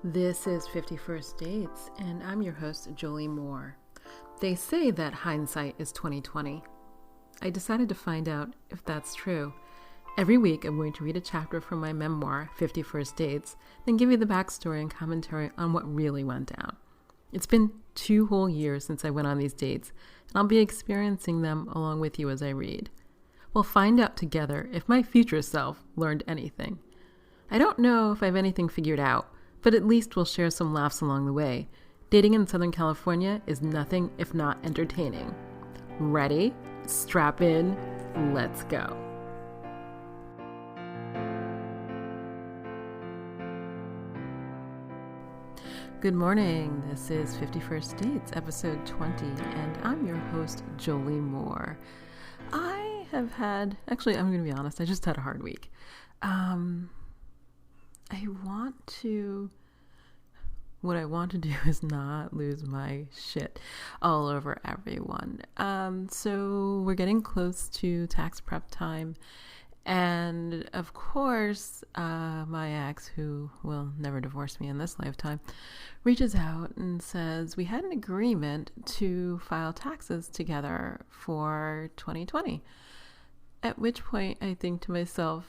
This is 51st Dates, and I'm your host, Jolie Moore. They say that hindsight is 20/20. I decided to find out if that's true. Every week, I'm going to read a chapter from my memoir, 51st Dates, then give you the backstory and commentary on what really went down. It's been 2 whole years since I went on these dates, and I'll be experiencing them along with you as I read. We'll find out together if my future self learned anything. I don't know if I have anything figured out, but at least we'll share some laughs along the way. Dating in Southern California is nothing if not entertaining. Ready? Strap in. Let's go. Good morning. This is 51st Dates, episode 20, and I'm your host, Jolie Moore. I have had, actually, I'm going to be honest, I just had a hard week. What I want to do is not lose my shit all over everyone. So we're getting close to tax prep time. And of course, my ex, who will never divorce me in this lifetime, reaches out and says we had an agreement to file taxes together for 2020. At which point I think to myself,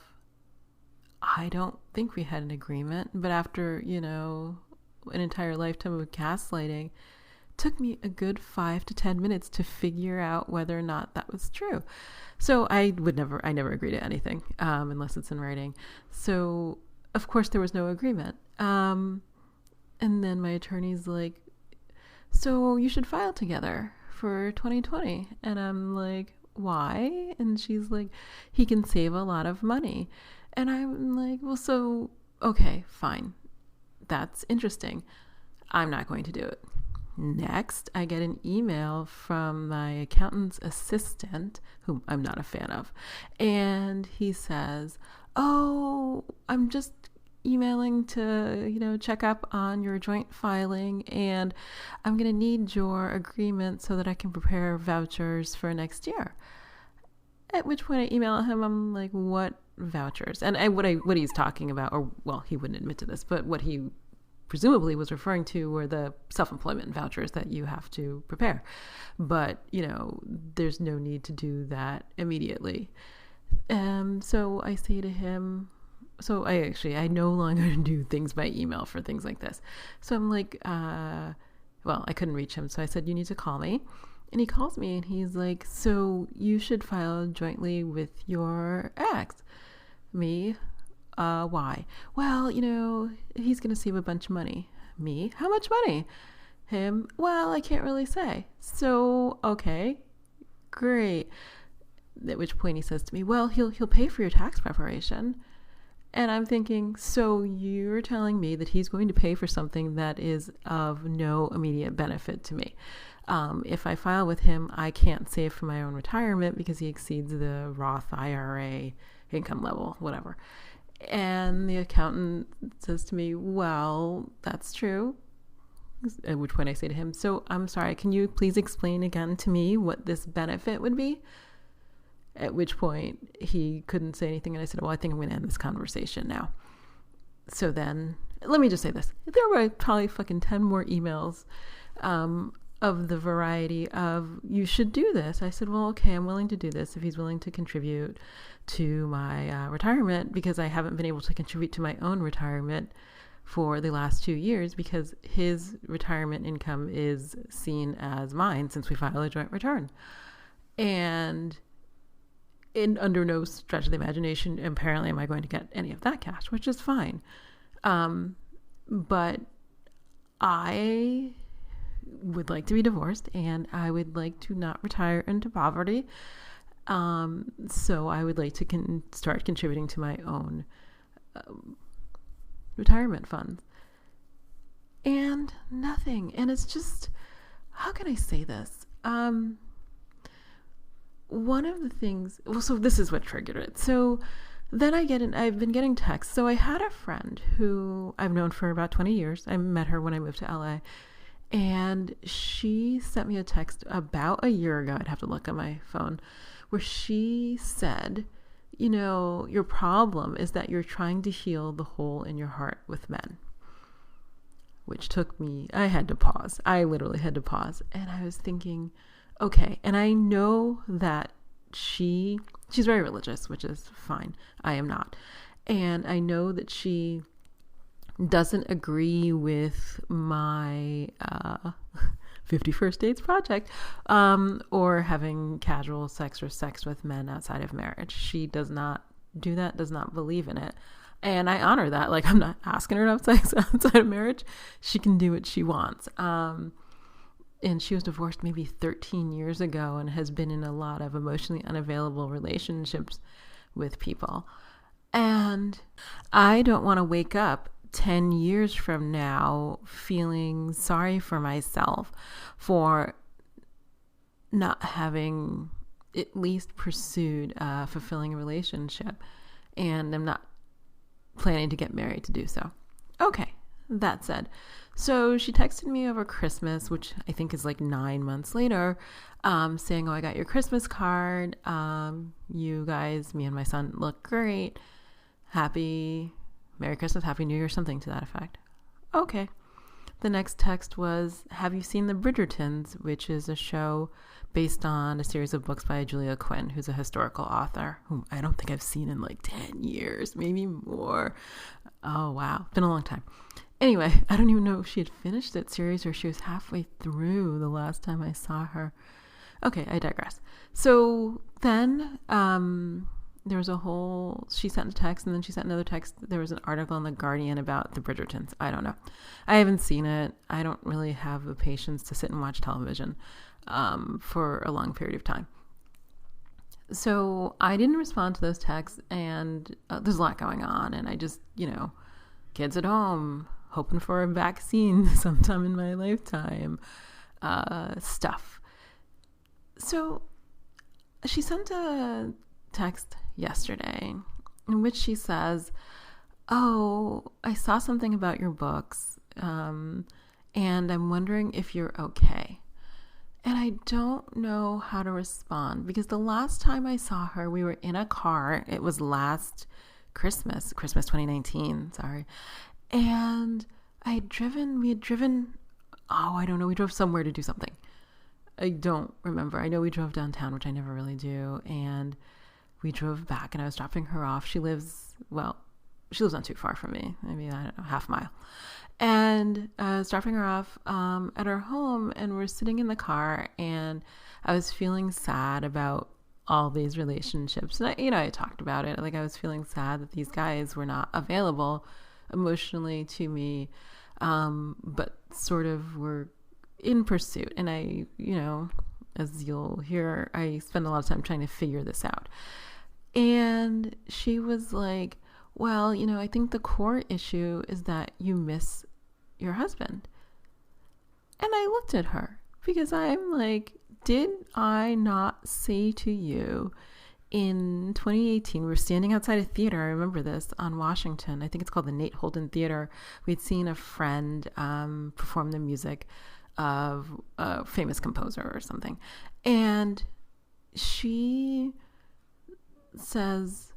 I don't think we had an agreement, but after, an entire lifetime of gaslighting, it took me a good 5 to 10 minutes to figure out whether or not that was true. So I never agree to anything, unless it's in writing. So of course there was no agreement. And then my attorney's like, so you should file together for 2020. And I'm like, why? And she's like, he can save a lot of money. And I'm like, well, so, okay, fine. That's interesting. I'm not going to do it. Next, I get an email from my accountant's assistant, whom I'm not a fan of. And he says, oh, I'm just emailing to, check up on your joint filing. And I'm going to need your agreement so that I can prepare vouchers for next year. At which point I email him, I'm like, what vouchers? And what he's talking about, or well, he wouldn't admit to this, but what he presumably was referring to were the self-employment vouchers that you have to prepare. But, there's no need to do that immediately. So I say to him, I no longer do things by email for things like this. So I'm like, I couldn't reach him. So I said, you need to call me. And he calls me and he's like, so you should file jointly with your ex. Me? Why? Well, he's going to save a bunch of money. Me? How much money? Him? Well, I can't really say. So, okay, great. At which point he says to me, well, he'll pay for your tax preparation. And I'm thinking, so you're telling me that he's going to pay for something that is of no immediate benefit to me. If I file with him, I can't save for my own retirement because he exceeds the Roth IRA income level, whatever. And the accountant says to me, well, that's true. At which point I say to him, so I'm sorry, can you please explain again to me what this benefit would be? At which point he couldn't say anything. And I said, well, I think I'm going to end this conversation now. So then, let me just say this. There were probably fucking 10 more emails of the variety of, you should do this. I said, well, okay, I'm willing to do this if he's willing to contribute to my retirement, because I haven't been able to contribute to my own retirement for the last 2 years because his retirement income is seen as mine since we filed a joint return. And under no stretch of the imagination, apparently, am I going to get any of that cash, which is fine. But I would like to be divorced and I would like to not retire into poverty. So I would like to start contributing to my own retirement funds. And nothing. And it's just, how can I say this? One of the things, so this is what triggered it. So then I've been getting texts. So I had a friend who I've known for about 20 years. I met her when I moved to LA. And she sent me a text about a year ago, I'd have to look at my phone, where she said, your problem is that you're trying to heal the hole in your heart with men. which I had to pause. I literally had to pause. And I was thinking, okay. And I know that she's very religious, which is fine. I am not. And I know that she doesn't agree with my 51st Dates project, or having casual sex or sex with men outside of marriage. She does not do that, does not believe in it. And I honor that. Like, I'm not asking her to have sex outside of marriage. She can do what she wants. And she was divorced maybe 13 years ago and has been in a lot of emotionally unavailable relationships with people. And I don't want to wake up 10 years from now feeling sorry for myself for not having at least pursued a fulfilling relationship. And I'm not planning to get married to do so. Okay, that said. So she texted me over Christmas, which I think is like 9 months later, saying, oh, I got your Christmas card. You guys, me and my son, look great. Merry Christmas, Happy New Year, something to that effect. Okay. The next text was, have you seen The Bridgertons, which is a show based on a series of books by Julia Quinn, who's a historical author, whom I don't think I've seen in like 10 years, maybe more. Oh, wow. Been a long time. Anyway, I don't even know if she had finished that series or she was halfway through the last time I saw her. Okay, I digress. So then there was she sent a text and then she sent another text. There was an article in The Guardian about The Bridgertons. I don't know. I haven't seen it. I don't really have the patience to sit and watch television for a long period of time. So I didn't respond to those texts, and there's a lot going on, and I just, kids at home, hoping for a vaccine sometime in my lifetime, stuff. So she sent a text yesterday in which she says, oh, I saw something about your books, and I'm wondering if you're okay. And I don't know how to respond because the last time I saw her, we were in a car. It was last Christmas 2019, sorry. And we had driven, I don't know, we drove somewhere to do something. I don't remember. I know we drove downtown, which I never really do. And we drove back and I was dropping her off. She lives not too far from me, maybe, I don't know, half a mile. And I was dropping her off at her home, and we're sitting in the car, and I was feeling sad about all these relationships. And I talked about it. Like, I was feeling sad that these guys were not available emotionally to me, but sort of were in pursuit. And I, as you'll hear, I spend a lot of time trying to figure this out. And she was like, well, I think the core issue is that you miss your husband. And I looked at her because I'm like, did I not say to you in 2018, we were standing outside a theater, I remember this, on Washington. I think it's called the Nate Holden Theater. We'd seen a friend perform the music of a famous composer or something. And she says,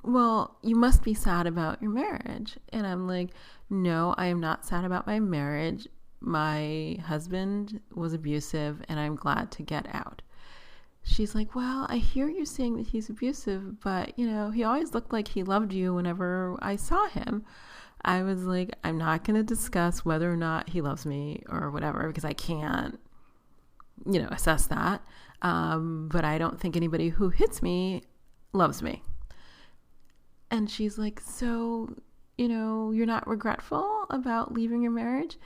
well, you must be sad about your marriage. And I'm like, no, I am not sad about my marriage. My husband was abusive and I'm glad to get out. She's like, well, I hear you saying that he's abusive, but, he always looked like he loved you whenever I saw him. I was like, I'm not going to discuss whether or not he loves me or whatever, because I can't, assess that. But I don't think anybody who hits me loves me. And she's like, so, you're not regretful about leaving your marriage?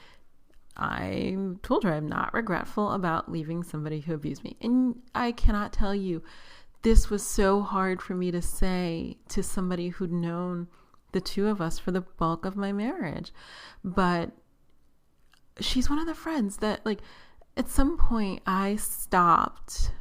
I told her I'm not regretful about leaving somebody who abused me. And I cannot tell you, this was so hard for me to say to somebody who'd known the two of us for the bulk of my marriage. But she's one of the friends that, like, at some point I stopped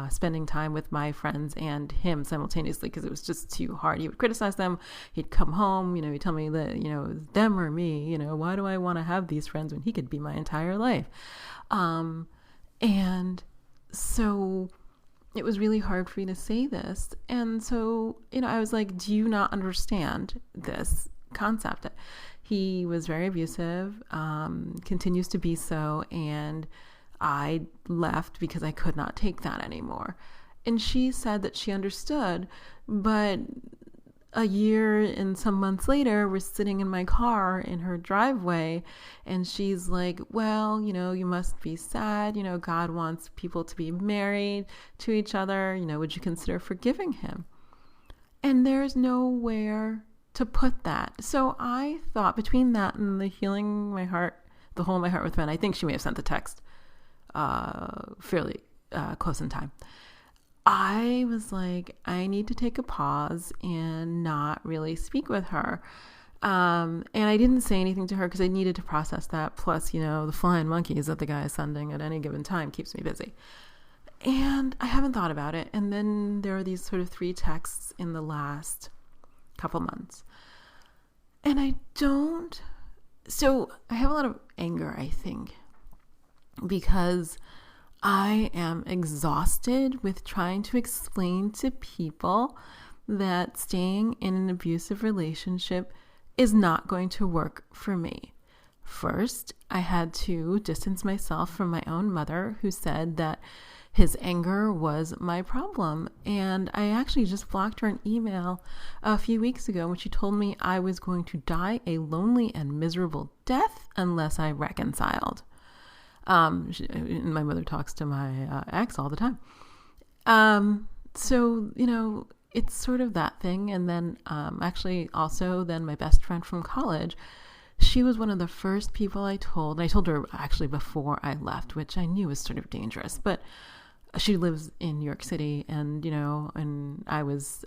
spending time with my friends and him simultaneously because it was just too hard. He would criticize them. He'd come home, he'd tell me that, it was them or me, why do I want to have these friends when he could be my entire life? And so it was really hard for me to say this. And so, I was like, do you not understand this concept? He was very abusive, continues to be so, and I left because I could not take that anymore. And she said that she understood, but a year and some months later, we're sitting in my car in her driveway, and she's like, well, you must be sad. God wants people to be married to each other. Would you consider forgiving him? And there's nowhere to put that. So I thought, between that and the healing my heart, the hole in my heart with men, I think she may have sent the text fairly close in time. I was like, I need to take a pause and not really speak with her. And I didn't say anything to her because I needed to process that. Plus, the flying monkeys that the guy is sending at any given time keeps me busy. And I haven't thought about it. And then there are these sort of 3 texts in the last couple months. And so I have a lot of anger, I think, because I am exhausted with trying to explain to people that staying in an abusive relationship is not going to work for me. First, I had to distance myself from my own mother, who said that his anger was my problem. And I actually just blocked her an email a few weeks ago when she told me I was going to die a lonely and miserable death unless I reconciled. My mother talks to my ex all the time. So, it's sort of that thing. And then actually also then my best friend from college, she was one of the first people I told. And I told her actually before I left, which I knew was sort of dangerous. But she lives in New York City, and, and I was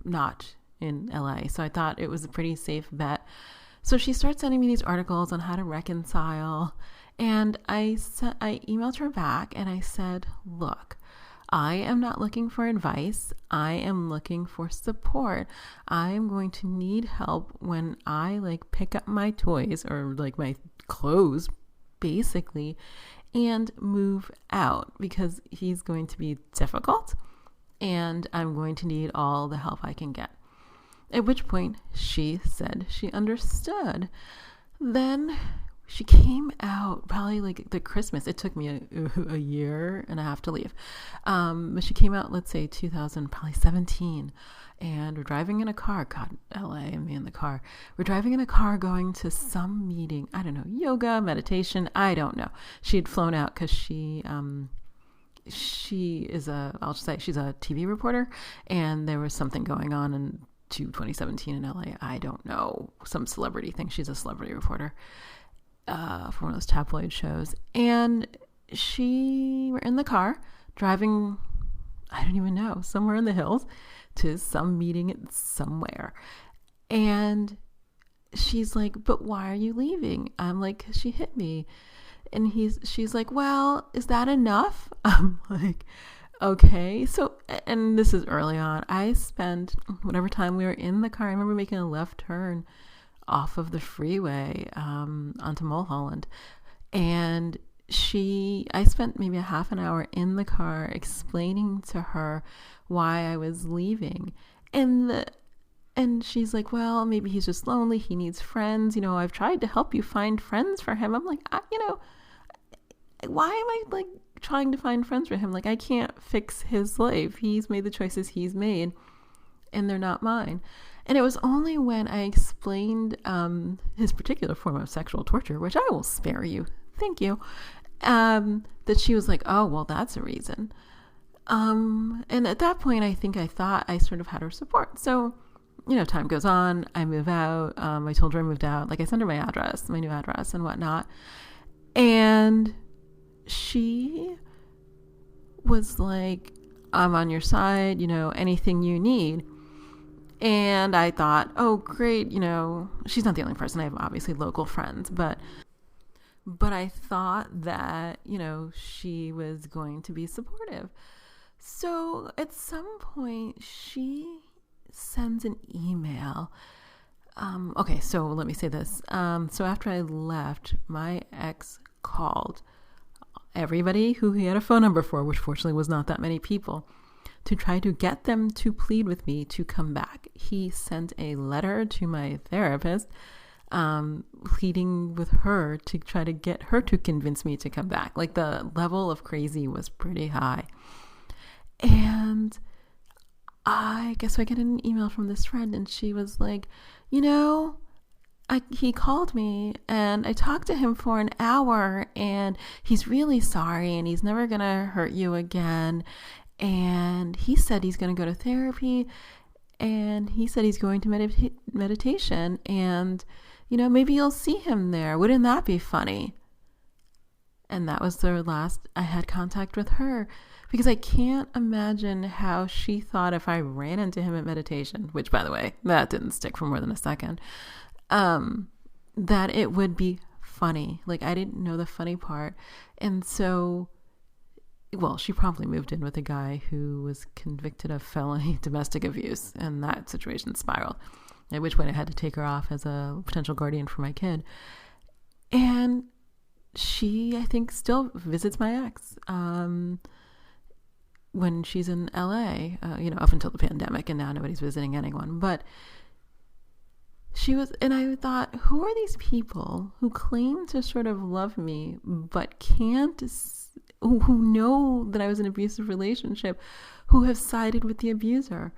not in LA. So I thought it was a pretty safe bet. So she starts sending me these articles on how to reconcile. And I emailed her back and I said, look, I am not looking for advice. I am looking for support. I am going to need help when I pick up my toys or my clothes, basically, and move out, because he's going to be difficult and I'm going to need all the help I can get. At which point she said she understood. Then she came out probably the Christmas. It took me a year and a half to leave. But she came out, let's say 2017. And we're driving in a car. God, LA and me in the car. We're driving in a car going to some meeting. I don't know, yoga, meditation. I don't know. She had flown out because she is I'll just say she's a TV reporter. And there was something going on in 2017 in LA. I don't know. Some celebrity thing. She's a celebrity reporter. For one of those tabloid shows. And we're in the car driving, I don't even know, somewhere in the hills to some meeting somewhere. And she's like, but why are you leaving? I'm like, she hit me. And she's like, well, is that enough? I'm like, okay. So, and this is early on. I spent whatever time we were in the car. I remember making a left turn off of the freeway onto Mulholland. And I spent maybe a half an hour in the car explaining to her why I was leaving. And she's like, well, maybe he's just lonely. He needs friends. I've tried to help you find friends for him. I'm like, why am I trying to find friends for him? I can't fix his life. He's made the choices he's made and they're not mine. And it was only when I explained his particular form of sexual torture, which I will spare you, thank you, that she was like, oh, well, that's a reason. And at that point, I thought I sort of had her support. So, time goes on, I move out. I told her I moved out. I sent her my address, my new address and whatnot. And she was like, I'm on your side, anything you need. And I thought, oh, great, she's not the only person. I have obviously local friends, but I thought that, she was going to be supportive. So at some point she sends an email. Okay, so let me say this. So after I left, my ex called everybody who he had a phone number for, which fortunately was not that many people, to try to get them to plead with me to come back. He sent a letter to my therapist pleading with her to try to get her to convince me to come back. Like, the level of crazy was pretty high. And I guess I get an email from this friend, and she was like, he called me and I talked to him for an hour, and he's really sorry and he's never going to hurt you again. And he said he's going to go to therapy, and he said he's going to meditation, and, maybe you'll see him there. Wouldn't that be funny? And that was the last I had contact with her, because I can't imagine how she thought if I ran into him at meditation, which, by the way, that didn't stick for more than a second, that it would be funny. Like, I didn't know the funny part. And so, well, she promptly moved in with a guy who was convicted of felony domestic abuse, and that situation spiraled, at which point I had to take her off as a potential guardian for my kid. And she, I think, still visits my ex when she's in LA, up until the pandemic, and now nobody's visiting anyone. But she was, and I thought, who are these people who claim to sort of love me, but can't, who know that I was in an abusive relationship, who have sided with the abuser?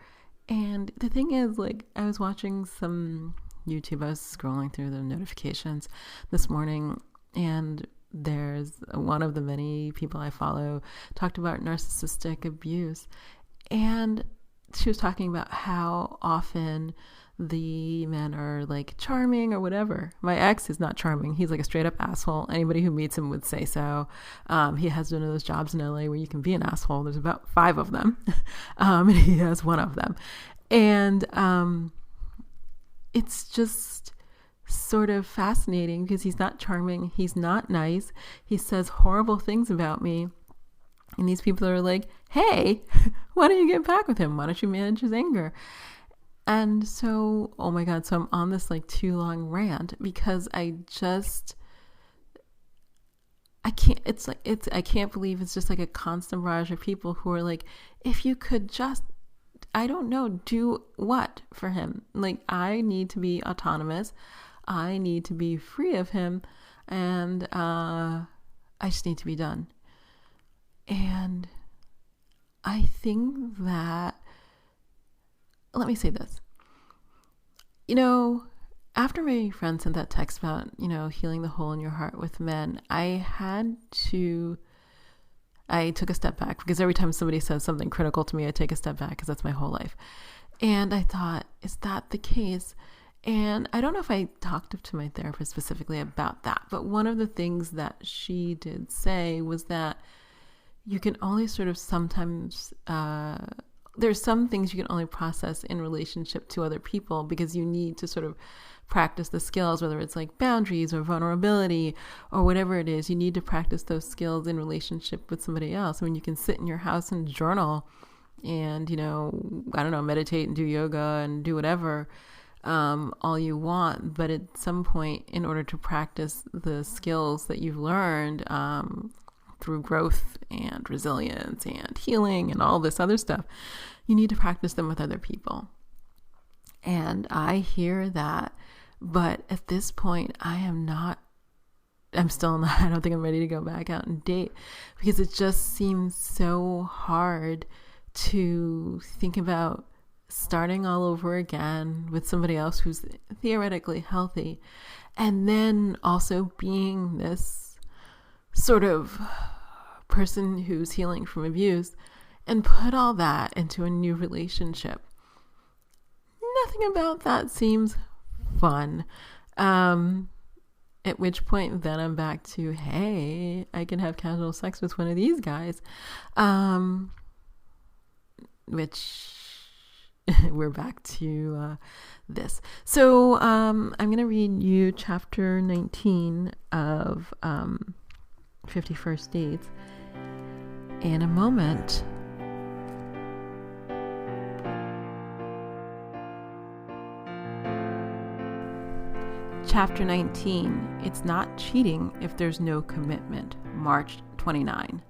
And the thing is, like, I was watching some YouTube, I was scrolling through the notifications this morning, and there's one of the many people I follow talked about narcissistic abuse. And she was talking about how often the men are like charming or whatever. My ex is not charming. He's like a straight up asshole. Anybody who meets him would say so. He has one of those jobs in LA where you can be an asshole. There's about 5 of them. And he has one of them. And it's just sort of fascinating because he's not charming. He's not nice. He says horrible things about me. And these people are like, hey, why don't you get back with him? Why don't you manage his anger? And so, oh my God, so I'm on this like too long rant because I can't believe it's just like a constant barrage of people who are like, if you could just, I don't know, do what for him? Like, I need to be autonomous. I need to be free of him. And I just need to be done. And I think that, let me say this. After my friend sent that text about, healing the hole in your heart with men, I took a step back because every time somebody says something critical to me, I take a step back because that's my whole life. And I thought, is that the case? And I don't know if I talked to my therapist specifically about that, but one of the things that she did say was that you can only sort of sometimes, there's some things you can only process in relationship to other people because you need to sort of practice the skills, whether it's like boundaries or vulnerability or whatever it is. You need to practice those skills in relationship with somebody else. I mean, you can sit in your house and journal and, meditate and do yoga and do whatever all you want. But at some point, in order to practice the skills that you've learned through growth and resilience and healing and all this other stuff, you need to practice them with other people. And I hear that, but at this point I don't think I'm ready to go back out and date because it just seems so hard to think about starting all over again with somebody else who's theoretically healthy, and then also being this sort of person who's healing from abuse and put all that into a new relationship. Nothing about that seems fun. At which point then I'm back to, hey, I can have casual sex with one of these guys. Which we're back to this. So I'm going to read you chapter 19 of 51st Dates in a moment. Chapter 19, It's Not Cheating If There's No Commitment, March 29.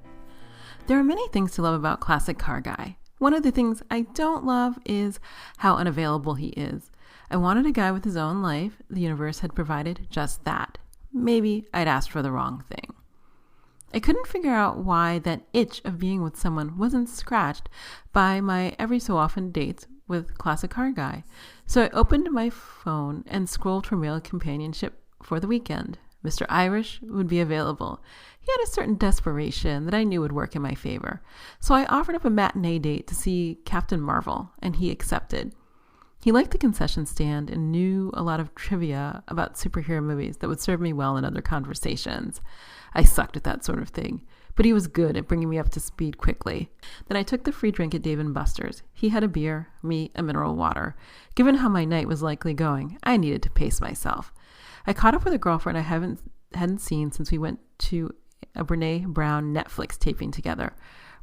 There are many things to love about classic car guy. One of the things I don't love is how unavailable he is. I wanted a guy with his own life. The universe had provided just that. Maybe I'd asked for the wrong thing. I couldn't figure out why that itch of being with someone wasn't scratched by my every so often dates with Classic Car Guy. So I opened my phone and scrolled for male companionship for the weekend. Mr. Irish would be available. He had a certain desperation that I knew would work in my favor. So I offered up a matinee date to see Captain Marvel, and he accepted. He liked the concession stand and knew a lot of trivia about superhero movies that would serve me well in other conversations. I sucked at that sort of thing, but he was good at bringing me up to speed quickly. Then I took the free drink at Dave & Buster's. He had a beer, me a mineral water. Given how my night was likely going, I needed to pace myself. I caught up with a girlfriend I hadn't seen since we went to a Brene Brown Netflix taping together.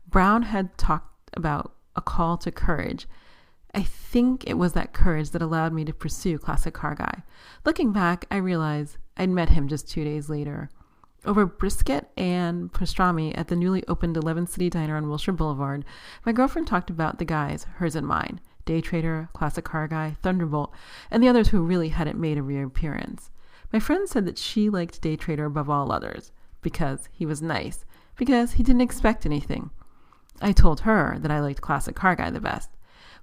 Brown had talked about a call to courage. I think it was that courage that allowed me to pursue Classic Car Guy. Looking back, I realized I'd met him just 2 days later. Over brisket and pastrami at the newly opened 11 City Diner on Wilshire Boulevard, my girlfriend talked about the guys, hers and mine, Day Trader, Classic Car Guy, Thunderbolt, and the others who really hadn't made a reappearance. My friend said that she liked Day Trader above all others, because he was nice, because he didn't expect anything. I told her that I liked Classic Car Guy the best.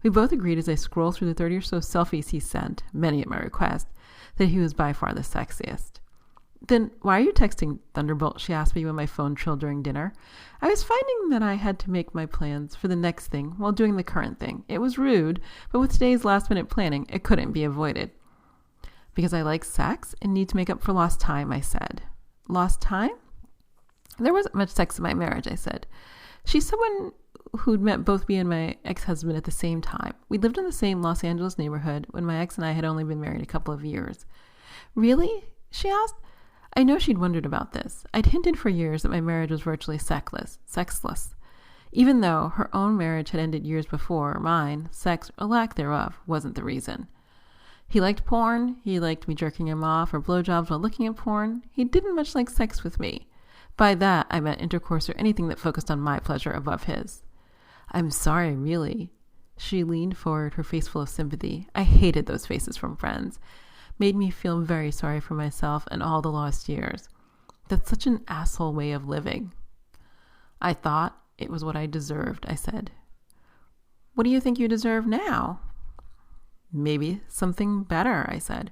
We both agreed as I scrolled through the 30 or so selfies he sent, many at my request, that he was by far the sexiest. Then why are you texting Thunderbolt? She asked me when my phone trilled during dinner. I was finding that I had to make my plans for the next thing while doing the current thing. It was rude, but with today's last-minute planning, it couldn't be avoided. Because I like sex and need to make up for lost time, I said. Lost time? There wasn't much sex in my marriage, I said. She's someone who'd met both me and my ex-husband at the same time. We lived in the same Los Angeles neighborhood when my ex and I had only been married a couple of years. Really? She asked. I know she'd wondered about this. I'd hinted for years that my marriage was virtually sexless. Even though her own marriage had ended years before mine, sex, or lack thereof, wasn't the reason. He liked porn. He liked me jerking him off or blowjobs while looking at porn. He didn't much like sex with me. By that, I meant intercourse or anything that focused on my pleasure above his. I'm sorry, really. She leaned forward, her face full of sympathy. I hated those faces from friends. Made me feel very sorry for myself and all the lost years. That's such an asshole way of living. I thought it was what I deserved, I said. What do you think you deserve now? Maybe something better, I said.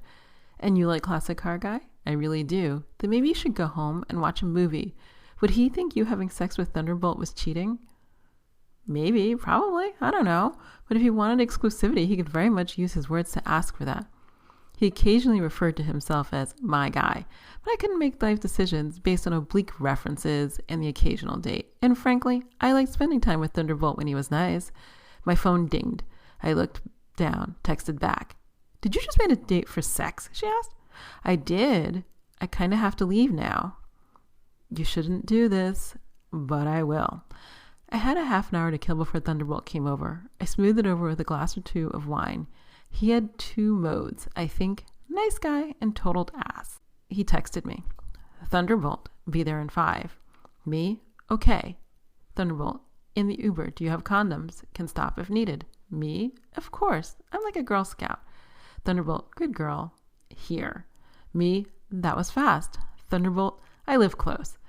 And you like Classic Car Guy? I really do. Then maybe you should go home and watch a movie. Would he think you having sex with Thunderbolt was cheating? Maybe, probably, I don't know. But if he wanted exclusivity, he could very much use his words to ask for that. He occasionally referred to himself as my guy, but I couldn't make life decisions based on oblique references and the occasional date. And frankly, I liked spending time with Thunderbolt when he was nice. My phone dinged. I looked down, texted back. Did you just make a date for sex? She asked. I did. I kind of have to leave now. You shouldn't do this, but I will. I had a half an hour to kill before Thunderbolt came over. I smoothed it over with a glass or two of wine. He had 2 modes, I think, nice guy and totaled ass. He texted me. Thunderbolt, be there in 5. Me, okay. Thunderbolt, in the Uber, do you have condoms? Can stop if needed. Me, of course. I'm like a Girl Scout. Thunderbolt, good girl. Here. Me, that was fast. Thunderbolt, I live close.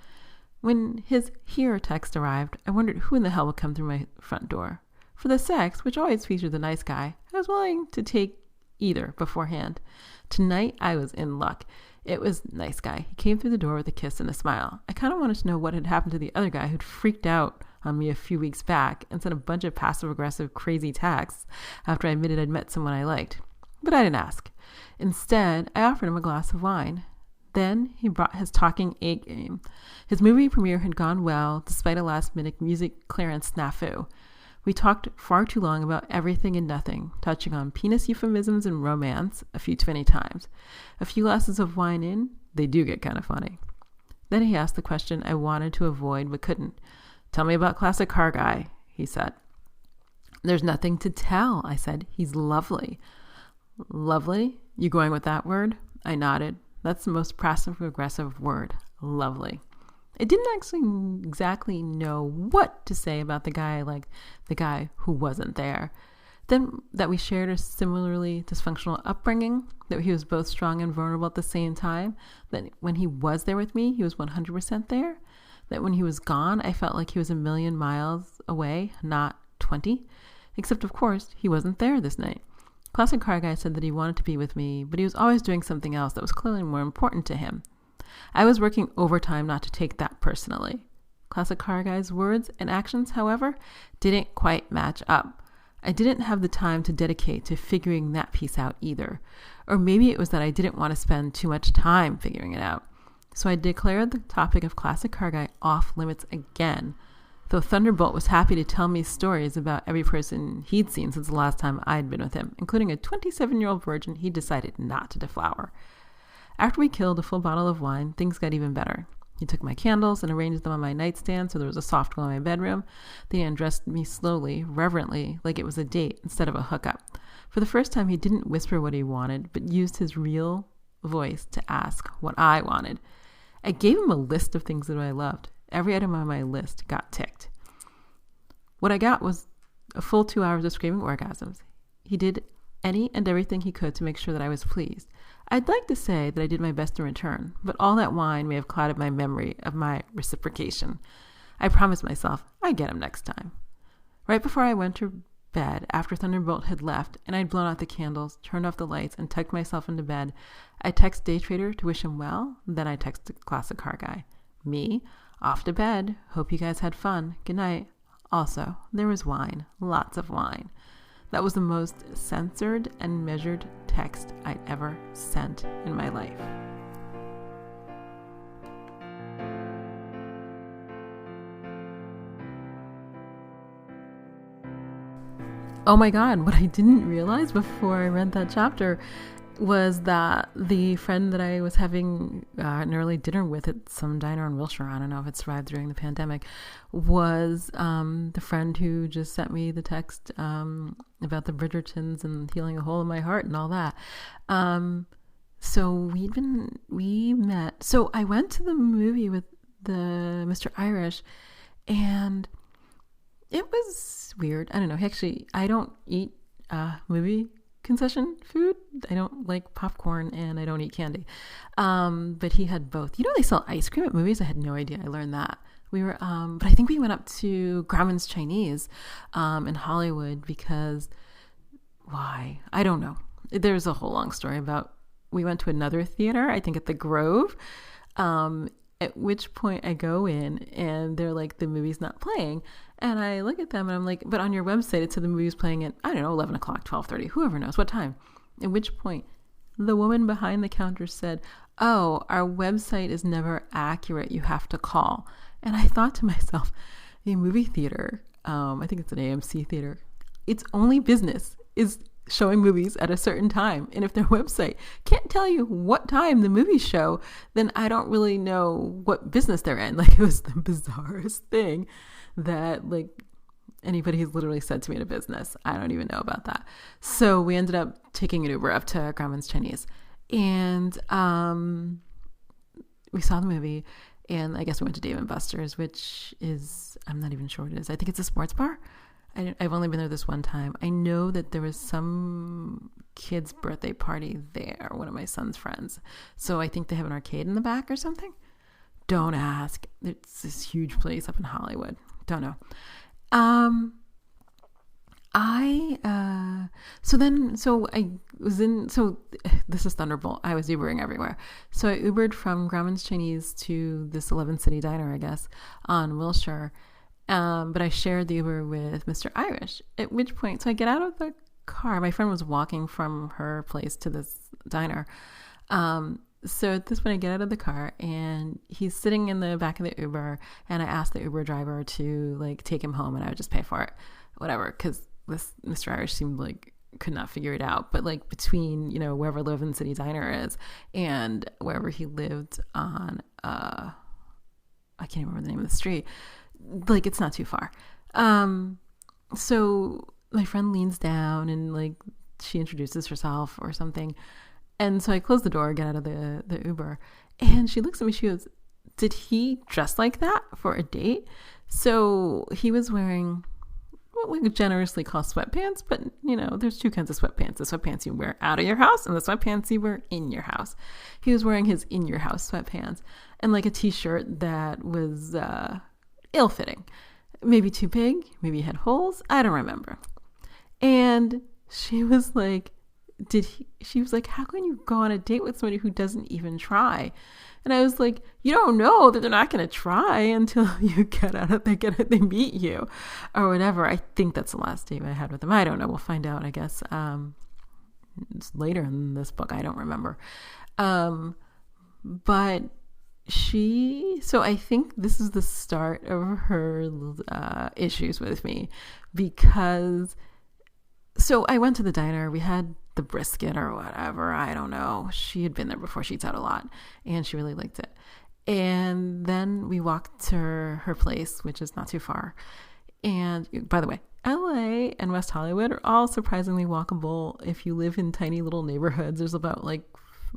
When his here text arrived, I wondered who in the hell would come through my front door. For the sex, which always featured the nice guy, I was willing to take either beforehand. Tonight, I was in luck. It was nice guy. He came through the door with a kiss and a smile. I kind of wanted to know what had happened to the other guy who'd freaked out on me a few weeks back and sent a bunch of passive-aggressive crazy texts after I admitted I'd met someone I liked. But I didn't ask. Instead, I offered him a glass of wine. Then he brought his talking A game. His movie premiere had gone well, despite a last-minute music clearance snafu. We talked far too long about everything and nothing, touching on penis euphemisms and romance a few too many times. A few glasses of wine in, they do get kind of funny. Then he asked the question I wanted to avoid but couldn't. Tell me about Classic Car Guy, he said. There's nothing to tell, I said. He's lovely. Lovely? You going with that word? I nodded. That's the most passive-aggressive word. Lovely. I didn't actually exactly know what to say about the guy I liked, the guy who wasn't there. Then that we shared a similarly dysfunctional upbringing, that he was both strong and vulnerable at the same time, that when he was there with me, he was 100% there, that when he was gone, I felt like he was a million miles away, not 20. Except, of course, he wasn't there this night. Classic Car Guy said that he wanted to be with me, but he was always doing something else that was clearly more important to him. I was working overtime not to take that personally. Classic Car Guy's words and actions, however, didn't quite match up. I didn't have the time to dedicate to figuring that piece out either. Or maybe it was that I didn't want to spend too much time figuring it out. So I declared the topic of Classic Car Guy off limits again, though Thunderbolt was happy to tell me stories about every person he'd seen since the last time I'd been with him, including a 27-year-old virgin he decided not to deflower. After we killed a full bottle of wine, things got even better. He took my candles and arranged them on my nightstand so there was a soft glow in my bedroom. Then he undressed me slowly, reverently, like it was a date instead of a hookup. For the first time, he didn't whisper what he wanted, but used his real voice to ask what I wanted. I gave him a list of things that I loved. Every item on my list got ticked. What I got was a full 2 hours of screaming orgasms. He did any and everything he could to make sure that I was pleased. I'd like to say that I did my best in return, but all that wine may have clouded my memory of my reciprocation. I promised myself I'd get him next time. Right before I went to bed, after Thunderbolt had left and I'd blown out the candles, turned off the lights, and tucked myself into bed, I texted Day Trader to wish him well. Then I texted Classic Car Guy. Me, off to bed. Hope you guys had fun. Good night. Also, there was wine. Lots of wine. That was the most censored and measured text I'd ever sent in my life. Oh my God, what I didn't realize before I read that chapter was that the friend that I was having an early dinner with at some diner in Wilshire, I don't know if it survived during the pandemic, was the friend who just sent me the text about the Bridgertons and healing a hole in my heart and all that. So we met. So I went to the movie with the Mr. Irish, and it was weird. I don't know. Actually, I don't eat movie concession food. I don't like popcorn and I don't eat candy. But he had both. You know, they sell ice cream at movies. I had no idea. I learned that. We were, but I think we went up to Grauman's Chinese in Hollywood because why? I don't know. There's a whole long story about, we went to another theater, I think at the Grove, at which point I go in and they're like, the movie's not playing. And I look at them and I'm like, but on your website, it said the movie's playing at, I don't know, 11 o'clock, 12:30, whoever knows what time. At which point the woman behind the counter said, oh, our website is never accurate. You have to call. And I thought to myself, a movie theater, I think it's an AMC theater, its only business is showing movies at a certain time. And if their website can't tell you what time the movies show, then I don't really know what business they're in. Like, it was the bizarrest thing that like anybody has literally said to me in a business. I don't even know about that. So we ended up taking an Uber up to Grauman's Chinese, and we saw the movie, and I guess we went to Dave & Buster's, which is, I'm not even sure what it is. I think it's a sports bar. I've only been there this one time. I know that there was some kid's birthday party there, one of my son's friends. So I think they have an arcade in the back or something. Don't ask. It's this huge place up in Hollywood. Don't know. This is Thunderbolt. I was Ubering everywhere. So I Ubered from Grauman's Chinese to this 11 City Diner, I guess, on Wilshire. But I shared the Uber with Mr. Irish, at which point, so I get out of the car. My friend was walking from her place to this diner. So at this point I get out of the car and he's sitting in the back of the Uber, and I asked the Uber driver to like take him home and I would just pay for it, whatever. Cause this Mr. Irish seemed like could not figure it out, but like between, you know, wherever 11 City Diner is and wherever he lived on, I can't remember the name of the street. Like, it's not too far. So my friend leans down and like she introduces herself or something. And so I close the door, get out of the Uber, and she looks at me, she goes, did he dress like that for a date? So he was wearing, what we generously call sweatpants, but there's two kinds of sweatpants: the sweatpants you wear out of your house and the sweatpants you wear in your house. He was wearing his in your house sweatpants and like a t-shirt that was ill-fitting, maybe too big, maybe had holes, I don't remember. And she was like, she was like, how can you go on a date with somebody who doesn't even try? And I was like, you don't know that they're not going to try until you get out of they meet you or whatever. I think that's the last date I had with them. I don't know. We'll find out, I guess. It's later in this book. I don't remember. But so I think this is the start of her issues with me, because so I went to the diner. We had the brisket or whatever. I don't know. She had been there before. She eats out a lot and she really liked it. And then we walked to her place, which is not too far. And by the way, LA and West Hollywood are all surprisingly walkable. If you live in tiny little neighborhoods, there's about like,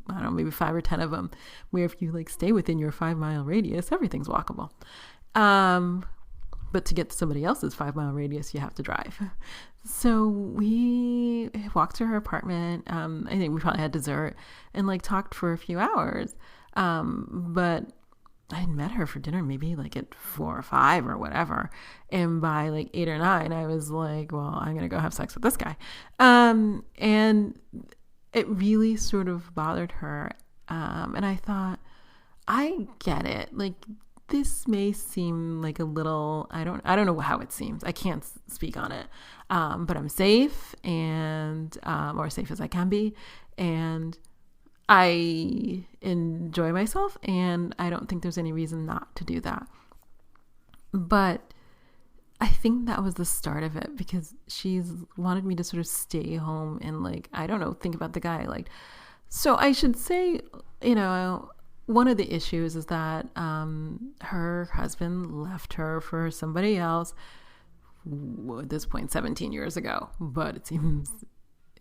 I don't know, maybe 5 or 10 of them, where if you like stay within your 5-mile radius, everything's walkable. But to get to somebody else's 5-mile radius, you have to drive. So we walked to her apartment. I think we probably had dessert and like talked for a few hours. But I had met her for dinner maybe like at 4 or 5 or whatever. And by like 8 or 9, I was like, well, I'm going to go have sex with this guy. And it really sort of bothered her. And I thought, I get it. Like, this may seem like a little, I don't know how it seems. I can't speak on it. But I'm safe and, or safe as I can be. And I enjoy myself and I don't think there's any reason not to do that. But I think that was the start of it, because she's wanted me to sort of stay home and like, I don't know, think about the guy I liked. So I should say, one of the issues is that her husband left her for somebody else, at this point 17 years ago, but it seems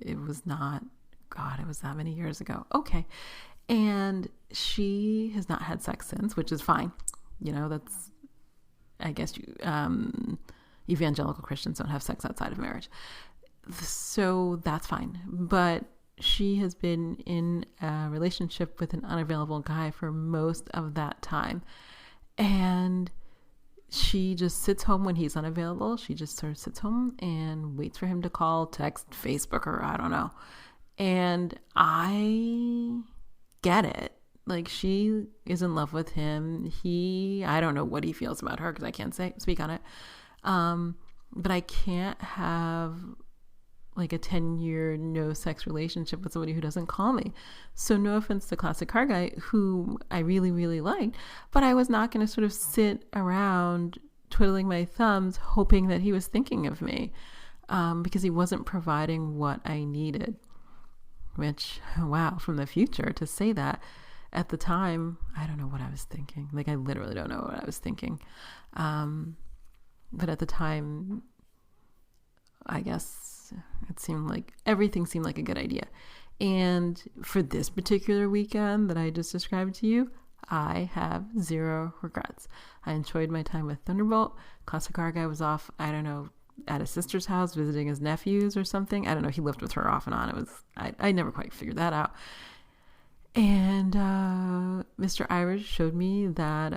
it was not, God, it was that many years ago. Okay. And she has not had sex since, which is fine. That's, I guess, evangelical Christians don't have sex outside of marriage. So that's fine. But she has been in a relationship with an unavailable guy for most of that time. And she just sits home when he's unavailable. She just sort of sits home and waits for him to call, text, Facebook, or I don't know. And I get it. Like, she is in love with him. I don't know what he feels about her because I can't speak on it. But I can't have like a 10-year no sex relationship with somebody who doesn't call me. So no offense to Classic Car Guy, who I really, really liked, but I was not going to sort of sit around twiddling my thumbs hoping that he was thinking of me, because he wasn't providing what I needed. Which, wow, from the future to say that. At the time, I don't know what I was thinking. Like, I literally don't know what I was thinking. But at the time, I guess everything seemed like a good idea. And for this particular weekend that I just described to you, I have zero regrets. I enjoyed my time with Thunderbolt. Classic Car Guy was off, I don't know, at his sister's house visiting his nephews or something. I don't know. He lived with her off and on. I never quite figured that out. And Mr. Irish showed me that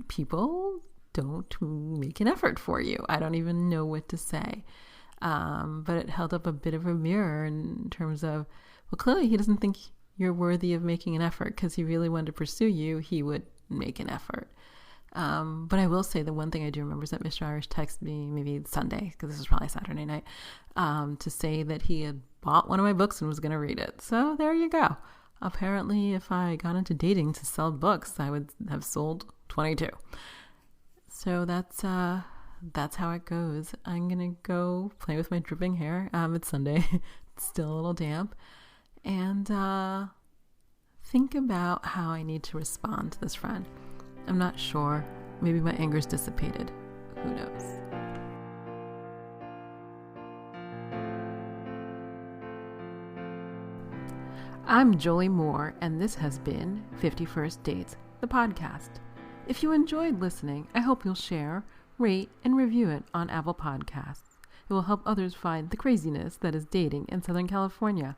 people don't make an effort for you. I don't even know what to say. But it held up a bit of a mirror in terms of, well, clearly he doesn't think you're worthy of making an effort, because he really wanted to pursue you. He would make an effort. But I will say the one thing I do remember is that Mr. Irish texted me maybe Sunday, because this was probably Saturday night, to say that he had bought one of my books and was going to read it. So there you go. Apparently, if I got into dating to sell books, I would have sold 22. So that's how it goes. I'm going to go play with my dripping hair. It's Sunday. It's still a little damp. And think about how I need to respond to this friend. I'm not sure. Maybe my anger's dissipated. Who knows? I'm Jolie Moore, and this has been 51st Dates, the podcast. If you enjoyed listening, I hope you'll share, rate, and review it on Apple Podcasts. It will help others find the craziness that is dating in Southern California.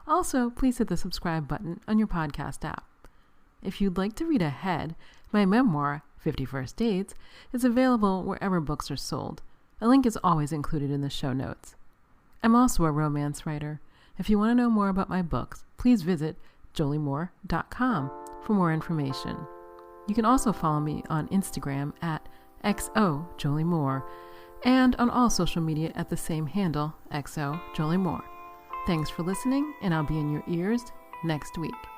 Also, please hit the subscribe button on your podcast app. If you'd like to read ahead, my memoir, 50 First Dates, is available wherever books are sold. A link is always included in the show notes. I'm also a romance writer. If you want to know more about my books, please visit joliemore.com for more information. You can also follow me on Instagram at xojoliemore and on all social media at the same handle, xojoliemore. Thanks for listening, and I'll be in your ears next week.